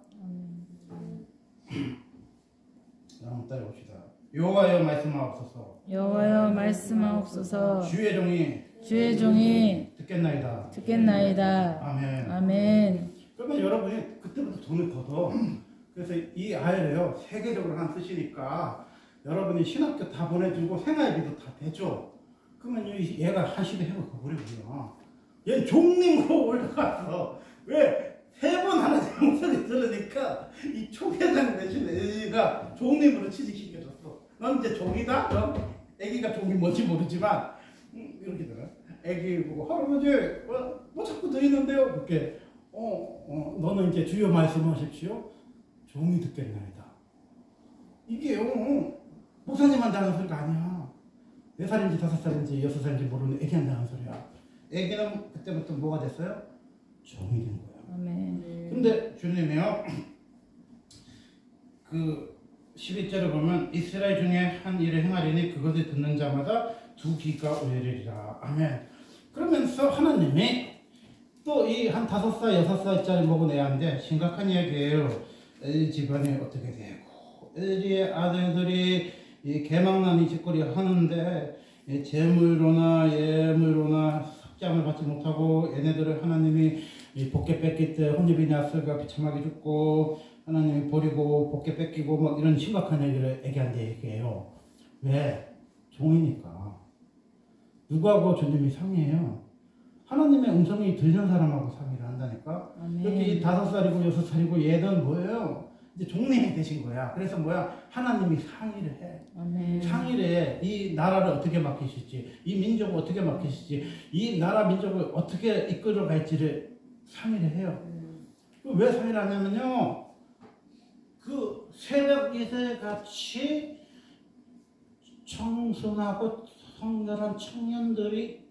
한번 따라봅시다. 여호와여 말씀하옵소서. 여호와여 말씀하옵소서. 주의 종이 듣겠나이다. 아멘. 아멘. 그러면 여러분이 그때부터 돈을 걷어. 그래서 이 아이를요 세계적으로 한 쓰시니까 여러분이 신학교 다 보내주고 생활비도 다 대줘. 그러면 얘가 한 시대 해가 가버리고요. 얘는 종님으로 올라가서 왜? 3번 하나님 목소리 들으니까 이 초계장 대신 애기가 종님으로 취직시켜줬어. 넌 이제 종이다? 그럼 애기가 종이 뭔지 모르지만 이렇게 들어. 애기 보고 할아버지 뭐 자꾸 들리는데요? 그렇게 너는 이제 주여 말씀하십시오. 종이 듣겠나이다. 이게요 목사님한테 하는 소리가 아니야. 4살인지 5살인지 6살인지 모르는 애기한테 하는 소리야. 애기는 그때부터 뭐가 됐어요? 종이 된 거야. 아멘. 근데 주님이요 그 11절에 보면 이스라엘 중에 한 일을 행하리니 그것을 듣는 자마다 2귀가 울리리라. 아멘. 그러면서 하나님이 또 이 한 5살 6살짜리 먹은 애한테 심각한 이야기예요. 엘 집안이 어떻게 되고 엘리의 아들들이 이 개망나니 짓거리 하는데 재물로나 예물로나 삭장을 받지 못하고 얘네들을 하나님이 복게 뺏길 때 혼입이 났을까 비참하게 죽고 하나님이 버리고 복게 뺏기고 막 이런 심각한 얘기를 애기한테 얘기해요. 왜? 종이니까. 누구하고 주님이 상의해요? 하나님의 음성이 들리는 사람하고 상의를 한다니까. 아멘. 이렇게 5살이고 6살이고 얘는 뭐예요? 이제 종님이 되신 거야. 그래서 뭐야? 하나님이 상의를 해. 아멘. 상의를 해. 이 나라를 어떻게 맡기실지, 이 민족을 어떻게 맡기실지, 이 나라 민족을 어떻게 이끌어 갈지를 상의를 해요. 왜 상의를 하냐면요. 그 새벽 이슬 같이 청순하고 성결한 청년들이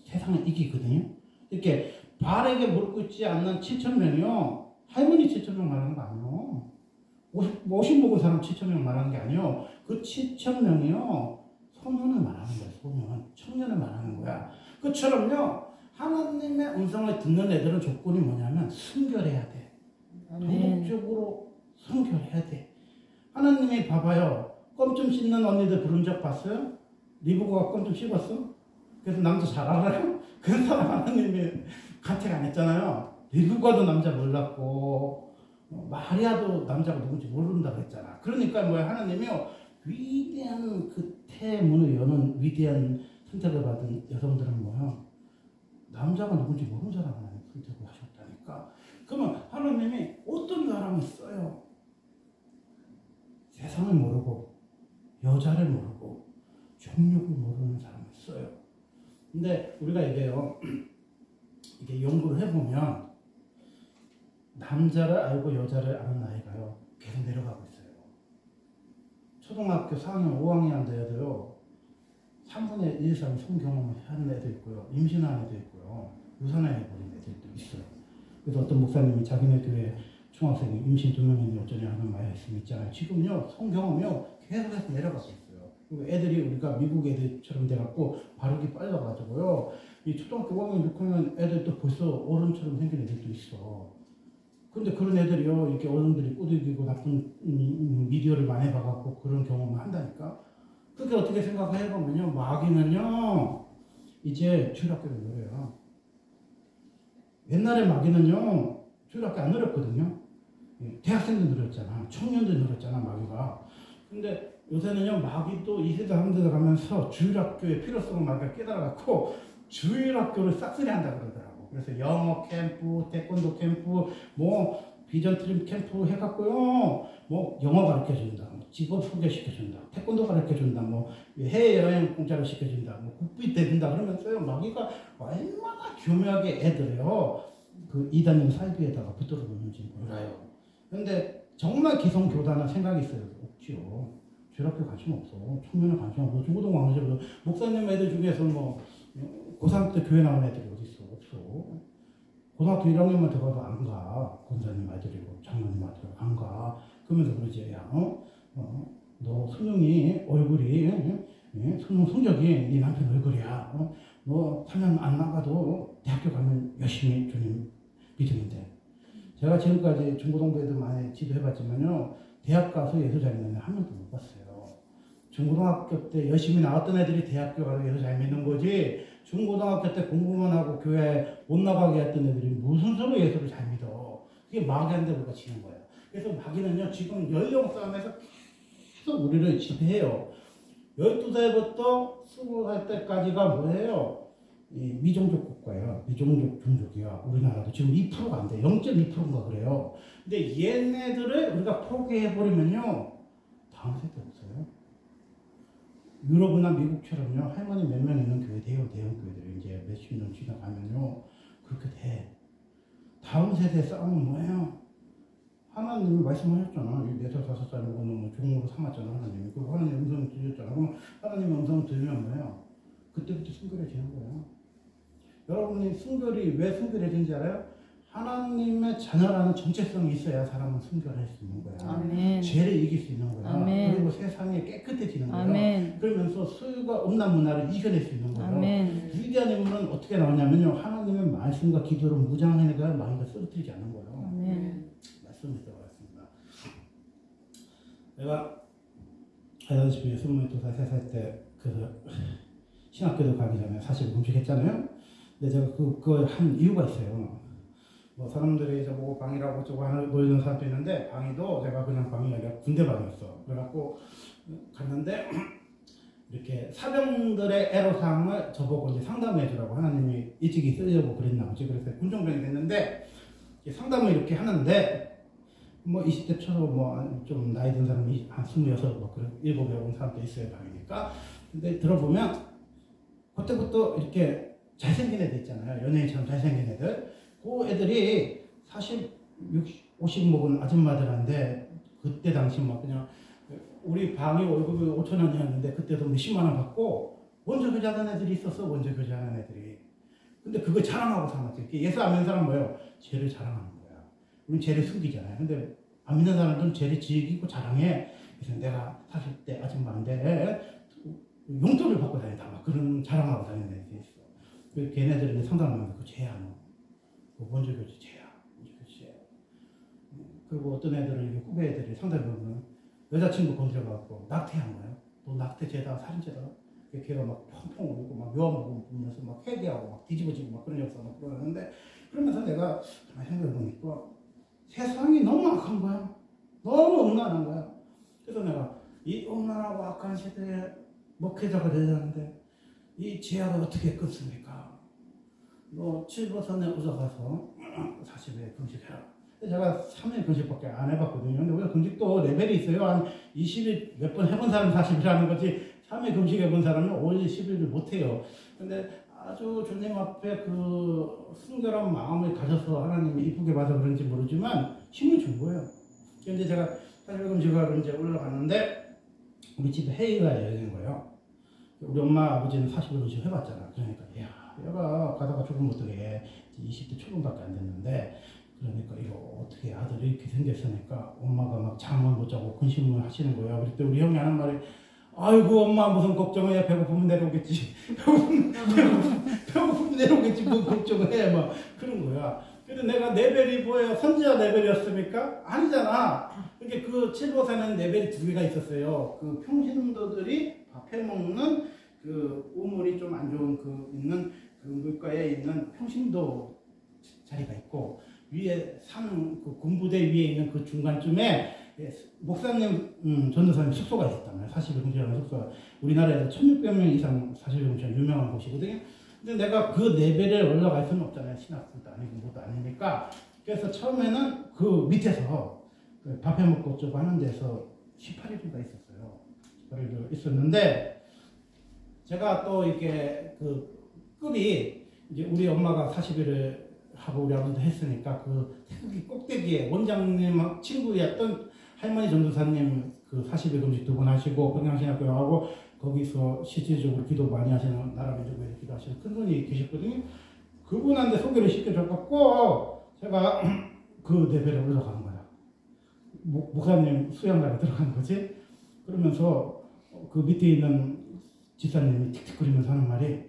세상을 이기거든요. 이렇게 바르게 무릎 꿇지 않는 7,000명이요. 할머니 7,000명 말하는 거 아니에요. 50 먹은 사람 7,000명 말하는 게 아니에요. 그 7,000명이요. 소년을 말하는 거야. 소년. 청년을 말하는 거야. 그처럼요. 하나님의 음성을 듣는 애들은 조건이 뭐냐면 순결해야 돼. 도덕적으로 순결해야 돼. 하나님이 봐봐요. 껌 좀 씹는 언니들 부른 적 봤어요? 리브고가 껌 좀 씹었어? 그래서 남자 잘 알아요? 그 사람 하나님이 간택 안 했잖아요. 리브고도 남자 몰랐고 마리아도 남자가 누군지 모른다고 했잖아. 그러니까 뭐야 하나님이요. 위대한 그 태문을 여는 위대한 선택을 받은 여성들은 뭐야? 남자가 누군지 모르는 사람을 선택을 하셨다니까. 그러면 하나님이 어떤 사람을 써요? 세상을 모르고 여자를 모르고 정욕을 모르는 사람을 써요. 근데 우리가 이게요, 이게 연구를 해보면 남자를 알고 여자를 아는 나이가요 계속 내려가고 있어요. 초등학교 4학년, 5학년 돼도요 3분의 1 이상 성경험을 하는 애도 있고요, 임신하는 애도 있고요, 유산해버린 애들도 있어요. 그래서 어떤 목사님이 자기네 교회 중학생이 임신 2명이니 어쩌냐 하는 말씀이 있잖아요. 지금요 성경험이요 계속해서 내려가고 있어요. 그리고 애들이 우리가 미국 애들처럼 돼갖고 바르기 빨라가지고요 이 초등학교 5학년 6학년 애들도 벌써 어른처럼 생긴 애들도 있어. 근데 그런 애들이요 이렇게 어른들이 꼬드기고 나쁜 미디어를 많이 봐갖고 그런 경험을 한다니까. 그렇게 어떻게 생각해보면요 마귀는요 이제 주일학교를 노려요. 옛날에 마귀는요 주일학교 안 노렸거든요. 대학생도 노렸잖아, 청년도 노렸잖아 마귀가. 근데 요새는요 마귀도 2세대 3세대 가면서 주일학교의 필요성을 마귀가 깨달아갖고 주일학교를 싹쓸이 한다 그러더라고. 그래서 영어 캠프, 태권도 캠프, 뭐 비전 트림 캠프 해갖고요 뭐 영어 가르쳐준다, 직업 소개시켜준다, 태권도 가르쳐준다, 뭐 해외여행 공짜로 시켜준다, 뭐 국비 대준다 그러면서요 마귀가 얼마나 교묘하게 애들이요 그 이단님 살비에다가 붙들어 놓는지 몰라요. 근데 정말 기성교단은 생각이 있어요. 없지요. 주일학교 관심 없어. 청년은 관심 없어. 중고등 왕제보다 목사님 애들 중에서 뭐 고3 때 교회 나온 애들이 어디 있어? 없어. 고등학교 1학년만 돼가도 안 가. 권사님 아들이고 장로님 아들 안 가. 그러면서 그러지. 야, 너 손흥이 얼굴이 손흥 성적이 네 남편 얼굴이야. 너 3년 안 나가도 대학교 가면 열심히 주님 믿음인데. 제가 지금까지 중고등부 애들 많이 지도해봤지만요 대학 가서 예수자리는 한 명도 못 봤어요. 중고등학교 때 열심히 나왔던 애들이 대학교 가서 잘 믿는 거지, 중고등학교 때 공부만 하고 교회 못 나가게 했던 애들이 무슨 소리 예수를 잘 믿어. 그게 마귀한테 우리가 지는 거야. 그래서 마귀는요, 지금 연령 싸움에서 계속 우리를 지배해요. 12살부터 20살 때까지가 뭐예요? 이 미종족 국가예요. 미종족 종족이야. 우리나라도 지금 2%가 안 돼. 0.2%인가 그래요. 근데 얘네들을 우리가 포기해버리면요, 다음 세대 없어요. 유럽이나 미국처럼요, 할머니 몇 명 있는 교회, 대형 교회들이 이제 몇십 년 지나가면요, 그렇게 돼. 다음 세대 싸움은 뭐예요? 하나님이 말씀하셨잖아. 4살, 5살 먹으면 뭐 종으로 삼았잖아, 하나님이. 그리고 하나님 음성을 들렸잖아. 그럼 하나님 음성을 들으면 뭐예요? 그때부터 순결해지는 거예요. 여러분이 순결이 왜 순결해진지 알아요? 하나님의 자녀라는 정체성이 있어야 사람은 순결할 수 있는 거야. 아멘. 죄를 이길 수 있는 거야. 아멘. 그리고 세상에 깨끗해지는 거야. 아멘. 그러면서 수요가 없는 문화를 이겨낼 수 있는 거예요. 아멘. 위대한 인물은 어떻게 나오냐면요, 하나님의 말씀과 기도로 무장해내가 마귀가 쓰러뜨리지 않는 거예요. 아멘. 말씀이 들어갔습니다. 내가 알다시피 22살, 3살 때 그 신학교도 가기 전에 사실 금식했잖아요. 근데 제가 그거 한 이유가 있어요. 뭐 사람들이 저보고 방이라고 저거 하나 보이는 사람도 있는데, 방이도 제가 그냥 방이 아니라 군대 방이었어. 그래갖고 갔는데 이렇게 사병들의 애로사항을 저보고 이제 상담해 주라고 하나님이 일찍이 쓰려고 그랬나 보지. 그래서 군종병이 됐는데 상담을 이렇게 하는데, 뭐 20대 초로 뭐 좀 나이 든 사람이 한 26, 뭐 그런 7에 온 사람도 있어요, 방이니까. 근데 들어보면 그때부터 이렇게 잘생긴 애들 있잖아요. 연예인처럼 잘생긴 애들. 그 애들이 사실 60, 50 먹은 아줌마들한테 그때 당시 막 그냥 우리 방이 월급이 5,000원이었는데 그때도 몇십만 원 받고 원조 교제하는 애들이 있었어. 원조 교제하는 애들이. 근데 그거 자랑하고 살았지. 예수 안 믿는 사람은 뭐예요? 죄를 자랑하는 거야. 우리 죄를 숨기잖아요. 근데 안 믿는 사람들은 죄를 즐기고 자랑해. 그래서 내가 40대 아줌마인데 용돈을 받고 다닌다. 막 그런 자랑하고 다니는 애들이 있어. 그 걔네들은 상담하면 그 죄야. 뭐 원조 교제 죄야. 원조 교제 죄야. 그리고 어떤 애들은 후배 애들이 상담해보면 여자친구 건드려갖고 낙태한 거예요. 또 낙태죄다, 살인죄다. 걔가 막 펑펑 울고 막 묘하고 보면서 막 회개하고 막 뒤집어지고 막 그런 역사 막 그러는데, 그러면서 내가 가만히 생각해보니까 세상이 너무 악한 거야. 너무 음란한 거야. 그래서 내가 이 음란하고 악한 시대에 목회자가 되려는데 이 죄악을 어떻게 끊습니까? 너 7버선에 올라가서 40일 금식해라. 제가 3일 금식밖에 안 해봤거든요. 근데 우리가 금식도 레벨이 있어요. 한 20일 몇 번 해본 사람이 40일하는 거지, 3일 금식 해본 사람은 5일, 10일을 못해요. 근데 아주 주님 앞에 그 순결한 마음을 가져서 하나님이 이쁘게 봐서 그런지 모르지만 힘을 준 거예요. 근데 제가 40일 금식하러 이제 올라갔는데 우리 집에 회의가 열린 거예요. 우리 엄마 아버지는 40일 금식 해봤잖아. 그러니까 야, 얘가 가다가 죽으면 어떡해. 20대 초반밖에 안 됐는데, 그러니까 이거 어떻게 아들이 이렇게 생겼으니까 엄마가 막 잠을 못 자고 근심을 하시는 거예요. 그럴 때 우리 형이 하는 말이, 아이고 엄마 무슨 걱정을 해. 배고프면 내려오겠지. 배고프면 내려오겠지. 뭐 걱정을 해. 막 그런 거야. 근데 내가 레벨이 뭐예요? 선지자 레벨이었습니까? 아니잖아. 그러니까 그 7보사는 레벨이 2개가 있었어요. 그 평신도들이 밥해 먹는 그 우물이 좀 안 좋은 그 있는 그 물가에 있는 평신도 자리가 있고, 위에 산 그 군부대 위에 있는 그 중간쯤에 목사님, 전도사님 숙소가 있었단 말이에요. 40일 금식하는 숙소가. 우리나라에서 1600명 이상 40일 금식하는 유명한 곳이거든요. 근데 내가 그 레벨에 올라갈 수는 없잖아요. 신학생도 아니고 뭐도 아니니까. 그래서 처음에는 그 밑에서 밥 해먹고 좀 하는 데서 18일인가 있었어요. 18일 있었는데, 제가 또 이렇게 그 급이 이제 우리 엄마가 40일을 하고 우리 아버지도 했으니까 그 태극기 꼭대기에 원장님 친구였던 할머니 전도사님 그 40일 금식 2번 하시고 건강신학교 하고 거기서 실질적으로 기도 많이 하시는 나라민족에서 기도하시는 큰 분이 계셨거든요. 그분한테 소개를 시켜줘갖고 제가 그 레벨에 올라가는 거야. 목사님 수양단에 들어간 거지. 그러면서 그 밑에 있는 집사님이 틱틱거리면서 하는 말이,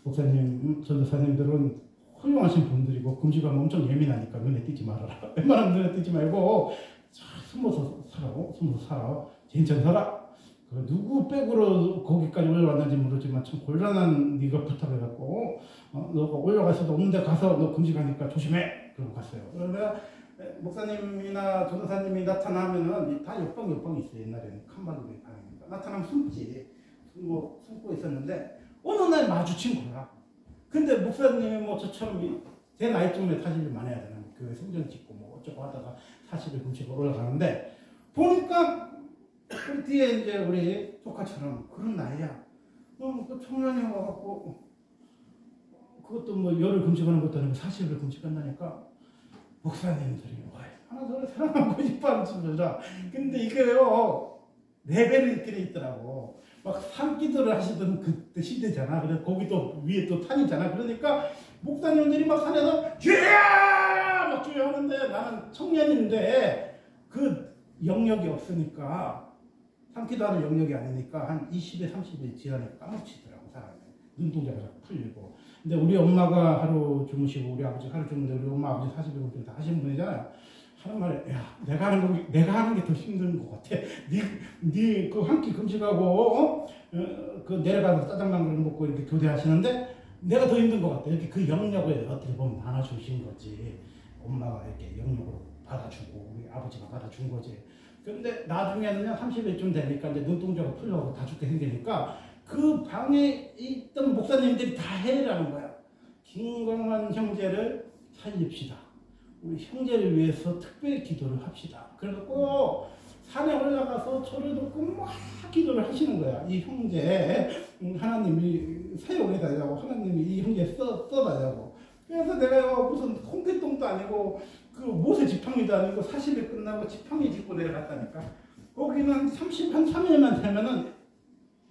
목사님, 전도사님들은 훌륭하신 분들이고 금식하면 엄청 예민하니까 눈에 띄지 말아라. 웬만하면 눈에 띄지 말고 숨어서 살아. 숨어서 살아. 진짜 살아. 그 누구 백으로 거기까지 올라왔는지 모르지만 참 곤란한 네가 부탁해갖고 너가 올라갈 수도 없는데 가서 너 금식하니까 조심해. 그러고 갔어요. 그러면 목사님이나 전도사님이 나타나면은 다 옆방이 있어요. 옛날에는 칸발루의 방이니까 나타나면 숨지. 숨고 있었는데 어느 날 마주친 거야. 근데 목사님이 뭐 저처럼 제 나이쯤에 40일 만해야 되는 교회 성전 짓고 뭐 어쩌고 하다가 40일 금식으로 올라가는데 보니까 그 뒤에 이제 우리 조카처럼 그런 나이야. 그 청년이 와갖고 그것도 뭐 열흘 금식하는 것도 아니고 40일 금식한다니까 목사님들이 하나 저를 사랑하고 싶어하는 친구라. 근데 이게요 레벨이 있더라고. 막 산기도를 하시던 그때 시대잖아. 그래서 거기 또 위에 또 산이잖아. 그러니까 목사님들이 막 산에서 주야 막 주야 하는데 나는 청년인데 그 영역이 없으니까 산기도하는 영역이 아니니까 한 20에 30일 지나니까 까무치더라고 사람이. 눈동자가 자꾸 풀리고. 근데 우리 엄마가 하루 주무시고 우리 아버지 하루 주무는데 우리 엄마 아버지 40일 다 하신 분이잖아요. 하는 말에 야 내가 하는 게 더 힘든 것 같아. 네 그 한 끼 금식하고 그 내려가서 짜장면 그릇 먹고 이렇게 교대하시는데 내가 더 힘든 것 같아. 이렇게 그 영역을 어떻게 보면 나눠주신 거지. 엄마가 이렇게 영역으로 받아주고 우리 아버지가 받아준 거지. 근데 나중에는 30일쯤 되니까 이제 눈동자가 풀려고 다 죽게 생기니까 그 방에 있던 목사님들이 다 해라는 거야. 김광만 형제를 살립시다. 우리 형제를 위해서 특별히 기도를 합시다. 그래서 꼭 산에 올라가서 절을 놓고 막 기도를 하시는 거야. 이 형제 하나님이 사용해 달라고 하나님이 이 형제 써달라고. 그래서 내가 무슨 홍길동도 아니고 그 모세 지팡이도 아니고 40일 끝나고 지팡이 짚고 내려갔다니까. 거기는 3일만 되면은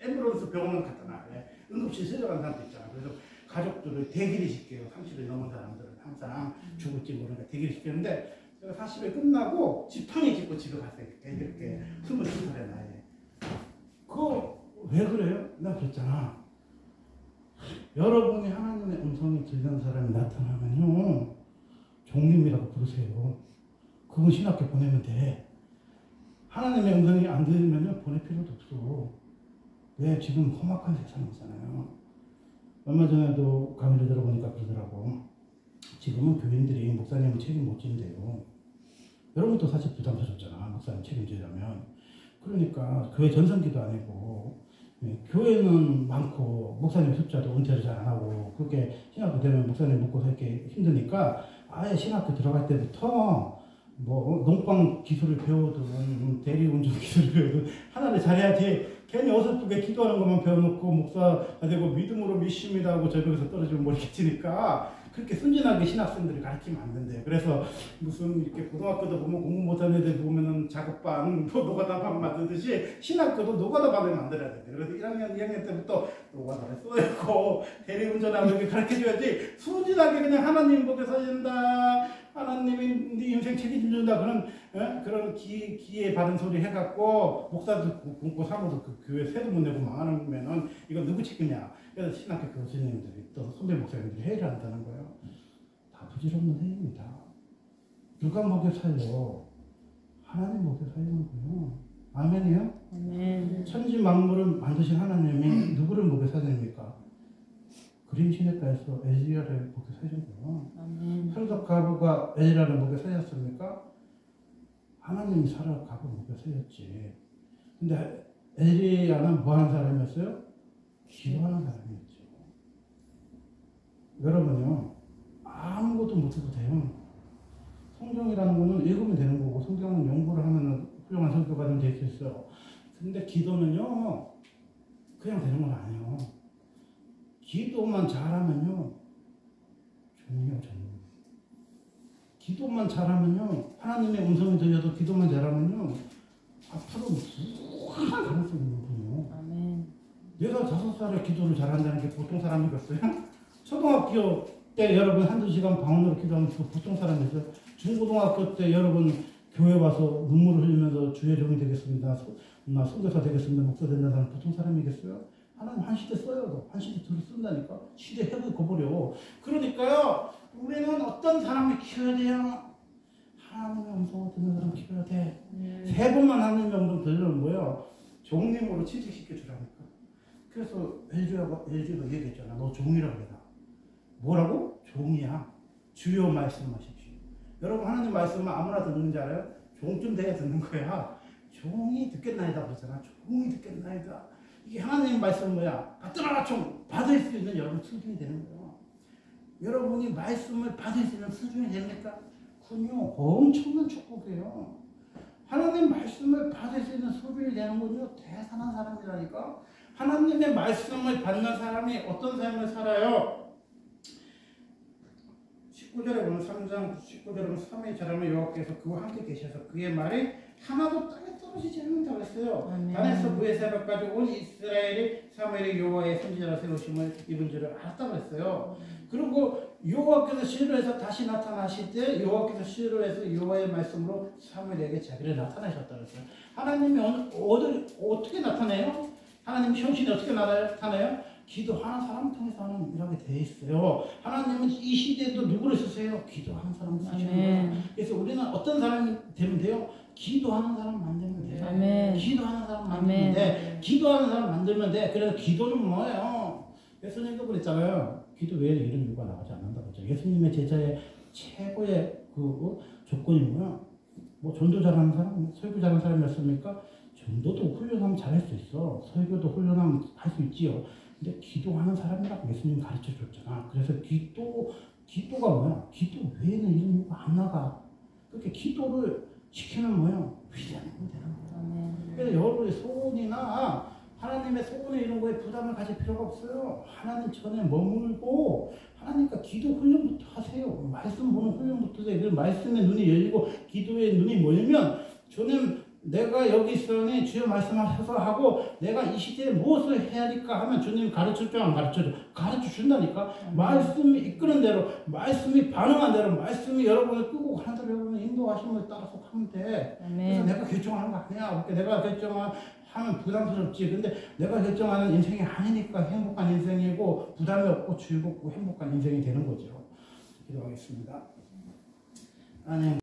앰뷸런스 병원을 갖다 놔. 응급실 실려간 사람도 있잖아. 그래서 가족들을 대기를 시켜요. 30일 넘은 사람들은 항상 죽을지 모르니까 대기를 시켰는데 제가 40일 끝나고 지팡이 짚고 집에 갔어요. 이렇게 22살의 나이에. 그거 왜 그래요? 나 그랬잖아. 여러분이 하나님의 음성이 들리는 사람이 나타나면요 종님이라고 부르세요. 그건 신학교 보내면 돼. 하나님의 음성이 안 들리면 보낼 필요도 없어. 왜? 지금 험악한 세상이잖아요. 얼마 전에도 강의를 들어보니까 그러더라고. 지금은 교인들이 목사님은 책임 못 진대요. 여러분도 사실 부담 가졌잖아. 목사님 책임지려면. 그러니까 교회 전성기도 아니고 교회는 많고 목사님 숫자도 은퇴를 잘 안 하고 그렇게 신학교 되면 목사님 먹고 살기 힘드니까 아예 신학교 들어갈 때부터 뭐 농방 기술을 배우든 대리운전 기술을 배우든 하나를 잘해야지. 괜히 어설프게 기도하는 것만 배워놓고 목사가 되고 믿음으로 믿습니다 하고 저기서 떨어지면 머리 끼치니까 그렇게 순진하게 신학생들을 가르치면 안 된대요. 그래서 무슨 이렇게 고등학교도 보면 공부 못하는 애들 보면은 작업반 노가다반 만들듯이 신학교도 노가다반을 만들어야 된대요. 그래서 1학년, 2학년 때부터 노가다를 써있고 대리운전하고 이렇게 가르쳐줘야지 순진하게 그냥 하나님 보게 살린다. 하나님이 네 인생 책임진다. 그런 기에 바른 소리 해갖고 목사도 굶고 사모도 그 교회 세도 못 내고 망하면은 이거 누구 책임이야? 그래서 신학교 교수님들이 또 선배 목사님들이 회의를 한다는 거예요. 다 부질없는 회의입니다. 누가 먹여 살려? 하나님 먹여 살리는 거예요. 아멘이요? 아멘. 천지 만물을 만드신 하나님이 누구를 먹여 살립니까? 그림 시내가에서 에즈라를 먹여 살린 거예요. 아멘. 설덕 가부가 에즈라를 먹여 살렸습니까? 하나님이 사라 가부 먹여 살렸지. 근데 엘리야는 뭐 하는 사람이었어요? 기도하는 사람이었죠. 여러분요, 아무것도 못해도 돼요. 성경이라는 거는 읽으면 되는 거고, 성경은 연구를 하면 훌륭한 성교가 좀 될 수 있어요. 근데 기도는요, 그냥 되는 건 아니에요. 기도만 잘하면요, 종이요, 종이. 기도만 잘하면요, 하나님의 음성이 들려도 기도만 잘하면요, 앞으로 무한한 가능성이 있는 분이에요. 아멘. 내가 5살에 기도를 잘한다는 게 보통 사람이겠어요? 초등학교 때 여러분 한두 시간 방언으로 기도하면 그 보통 사람이겠어요? 중고등학교 때 여러분 교회 와서 눈물을 흘리면서 주의 종이 되겠습니다. 나 선교사 되겠습니다. 목사 된다는 사람 보통 사람이겠어요? 하나님 한 시대 써요. 한 시대 둘을 쓴다니까. 시대 핵을 거버려. 그러니까요. 우리는 어떤 사람을 키워야 돼요? 하나님의 음성을 듣는 사람 키워야 돼. 3번만 하나님의 음성 들으면 뭐예요? 종님으로 취직시켜 주라니까. 그래서 LG도 얘기했잖아. 너 종이라고 해라. 뭐라고? 종이야. 주요 말씀하십시오. 여러분 하나님 말씀은 아무나 듣는 줄 알아요? 종쯤 돼야 듣는 거야. 종이 듣겠나이다 그러잖아. 종이 듣겠나이다. 이게 하나님 말씀은 뭐야? 받들어라 종! 받을 수 있는 여러분 수준이 되는 거예요. 여러분이 말씀을 받을 수 있는 수준이 됩니까? 군요. 엄청난 축복이에요. 하나님 말씀을 받을 수 있는 수준이 되는 건요. 대단한 사람이라니까. 하나님의 말씀을 받는 사람이 어떤 삶을 살아요? 19절에 보면 3장 19절에 보면 3의 자람을 여호와께서 그와 함께 계셔서 그의 말이 하나도 땅에 떨어지지 않는다고 했어요. 단에서 브에세바까지 온 이스라엘이 사무엘이 여호와의 선지자로 세우심을 입은 줄을 알았다고 했어요. 그리고 여호와께서 시로에서 다시 나타나실 때 여호와께서 시로에서 여호와의 말씀으로 사무엘에게 자기를 나타내셨다고 했어요. 하나님이 어떻게 나타내요? 하나님 형신이 어떻게 나타나요? 기도하는 사람 통해서 하는 일하게 돼 있어요. 하나님은 이 시대에도 누구를 쓰세요? 기도하는 사람 쓰시는 거예요. 그래서 우리는 어떤 사람이 되면 돼요? 기도하는 사람 만들면 돼요. 아멘. 기도하는 사람 만들면 돼. 기도하는 사람 만들면 돼. 그래서 기도는 뭐예요? 예수님도 그랬잖아요. 기도 외에 이런 이유가 나가지 않는다고 했죠. 예수님의 제자의 최고의 조건이 뭐야? 뭐 전도 잘하는 사람, 설교 잘하는 사람이었습니까? 전도도 훈련하면 잘할 수 있어. 설교도 훈련하면 할 수 있지요. 근데 기도하는 사람이라고 예수님 가르쳐 줬잖아. 그래서 기도가 뭐야? 기도 외에는 이런 이유가 안 나가. 그렇게 기도를 시키면 뭐야? 위대한 거 되는 거야. 그래서 여러분의 소원이나 하나님의 소원에 이런 거에 부담을 가질 필요가 없어요. 하나님 전에 머물고 하나님과 기도 훈련부터 하세요. 말씀 보는 훈련부터 하세요. 그 말씀에 눈이 열리고 기도에 눈이 멀면 저는 내가 여기 있으니 주여 말씀하셔서 하고 내가 이 시대에 무엇을 해야 할까 하면 주님 가르쳐줘 안 가르쳐줘? 가르쳐준다니까. 말씀이 이끄는 대로 말씀이 반응한 대로 말씀이 여러분을 끄고 가는 대로 여러분을 인도하심을 따라서 하면 돼. 그래서 내가 결정하는 거 아니야. 내가 결정하면 부담스럽지. 근데 내가 결정하는 인생이 아니니까 행복한 인생이고 부담이 없고 즐겁고 행복한 인생이 되는 거죠. 기도하겠습니다. 아멘.